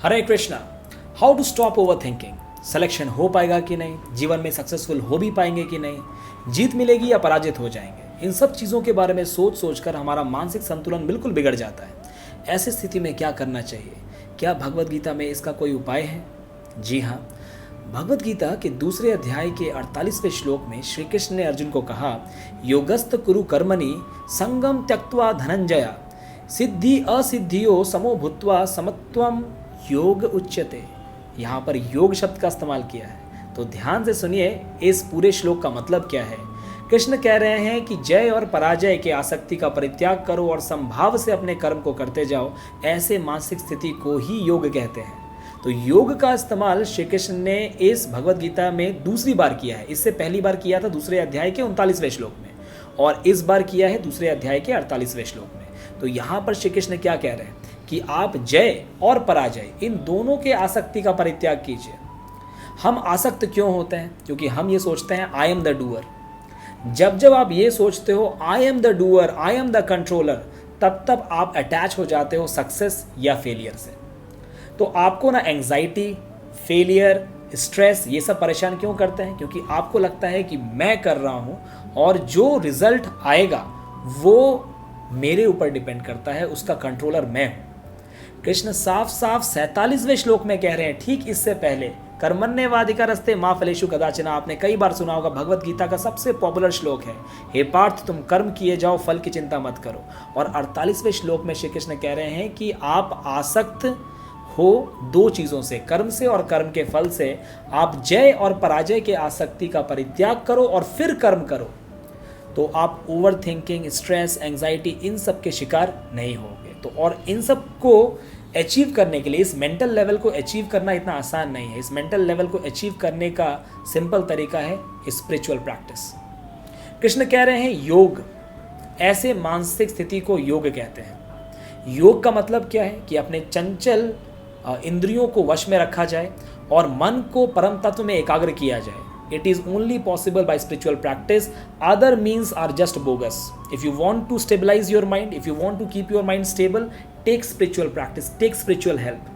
Hare Krishna. How to stop over thinking. Selection हो पाएगा कि नहीं, जीवन में सक्सेसफुल हो भी पाएंगे कि नहीं, जीत मिलेगी या पराजित हो जाएंगे, इन सब चीज़ों के बारे में सोच सोच कर हमारा मानसिक संतुलन बिल्कुल बिगड़ जाता है। ऐसी स्थिति में क्या करना चाहिए? क्या भगवत गीता में इसका कोई उपाय है? जी हाँ, भगवत गीता के दूसरे अध्याय के 48वें श्लोक में श्री कृष्ण ने अर्जुन को कहा, योगस्त कुरु कर्मणि संगम त्यक्त्वा धनंजया सिद्धि असिद्धियों समो भूत्वा समत्वम योग उच्यते। यहाँ पर योग शब्द का इस्तेमाल किया है, तो ध्यान से सुनिए इस पूरे श्लोक का मतलब क्या है। कृष्ण कह रहे हैं कि जय और पराजय के आसक्ति का परित्याग करो और संभाव से अपने कर्म को करते जाओ। ऐसे मानसिक स्थिति को ही योग कहते हैं। तो योग का इस्तेमाल श्री कृष्ण ने इस भगवत गीता में दूसरी बार किया है। इससे पहली बार किया था दूसरे अध्याय के 39वें श्लोक में, और इस बार किया है दूसरे अध्याय के 48वें श्लोक में। तो यहाँ पर श्री कृष्ण क्या कह रहे हैं कि आप जय और पराजय इन दोनों के आसक्ति का परित्याग कीजिए। हम आसक्त क्यों होते हैं? क्योंकि हम ये सोचते हैं आई एम द डूअर। जब जब आप ये सोचते हो I am the doer, I am the controller, तब तब आप अटैच हो जाते हो सक्सेस या फेलियर से। तो आपको ना एंग्जाइटी, फेलियर, स्ट्रेस ये सब परेशान क्यों करते हैं? क्योंकि आपको लगता है कि मैं कर रहा हूँ और जो रिजल्ट आएगा वो मेरे ऊपर डिपेंड करता है, उसका कंट्रोलर मैं हूँ। कृष्ण साफ साफ 47वें श्लोक में कह रहे हैं, ठीक इससे पहले कर्मण्येवाधिकारस्ते मा फलेषु कदाचन। आपने कई बार सुना होगा, भगवत गीता का सबसे पॉपुलर श्लोक है, हे पार्थ तुम कर्म किए जाओ, फल की चिंता मत करो। और 48वें श्लोक में श्री कृष्ण कह रहे हैं कि आप आसक्त हो दो चीज़ों से, कर्म से और कर्म के फल से। आप जय और पराजय के आसक्ति का परित्याग करो और फिर कर्म करो, तो आप ओवर थिंकिंग, स्ट्रेस, एंग्जाइटी इन सब के शिकार नहीं होगे। तो और इन सब को अचीव करने के लिए, इस मेंटल लेवल को अचीव करना इतना आसान नहीं है। इस मेंटल लेवल को अचीव करने का सिंपल तरीका है स्पिरिचुअल प्रैक्टिस। कृष्ण कह रहे हैं योग, ऐसे मानसिक स्थिति को योग कहते हैं। योग का मतलब क्या है कि अपने चंचल इंद्रियों को वश में रखा जाए और मन को परम तत्व में एकाग्र किया जाए। It is only possible by spiritual practice. Other means are just bogus. If you want to stabilize your mind, if you want to keep your mind stable, take spiritual practice, take spiritual help.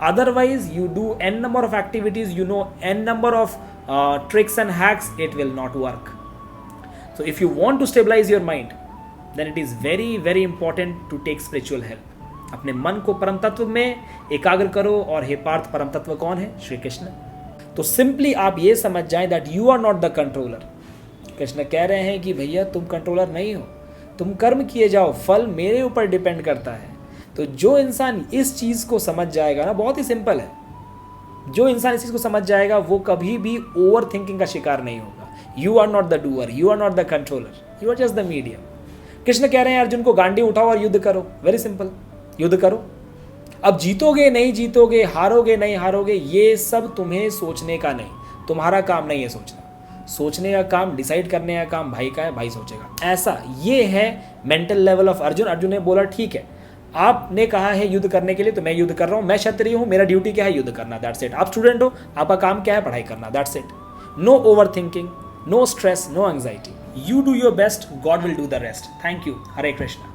Otherwise, you do n number of activities, you know n number of tricks and hacks, it will not work. So if you want to stabilize your mind, then it is very, very important to take spiritual help. अपने मन को परम तत्व में एकाग्र करो। और हे पार्थ, परम तत्व कौन है? श्री कृष्ण। तो सिंपली आप ये समझ जाएं that you are not the controller. Krishna कह रहे हैं कि भैया तुम कंट्रोलर नहीं हो, तुम कर्म किए जाओ, फल मेरे ऊपर डिपेंड करता है। तो जो इंसान इस चीज़ को समझ जाएगा ना, बहुत ही सिंपल है, जो इंसान इस चीज़ को समझ जाएगा वो कभी भी ओवर थिंकिंग का शिकार नहीं होगा। You are not the doer, you are not the controller, you are just the medium. Krishna कह रहे हैं अर्जुन को गांडी उठाओ और युद्ध करो। वेरी सिंपल, युद्ध करो। अब जीतोगे नहीं जीतोगे, हारोगे नहीं हारोगे, ये सब तुम्हें सोचने का नहीं, तुम्हारा काम नहीं है सोचना। सोचने का काम, डिसाइड करने का काम भाई का है, भाई सोचेगा। ऐसा ये है mental level of Arjun. Arjun ने बोला ठीक है, आपने कहा है युद्ध करने के लिए, तो मैं युद्ध कर रहा हूँ। मैं क्षत्रिय हूँ, मेरा ड्यूटी क्या है? युद्ध करना, दैट्स इट। आप स्टूडेंट हो, आपका काम क्या है? पढ़ाई करना, that's it. No over thinking, no stress, no anxiety. You do your best, God will do the rest. Thank you. Hare Krishna.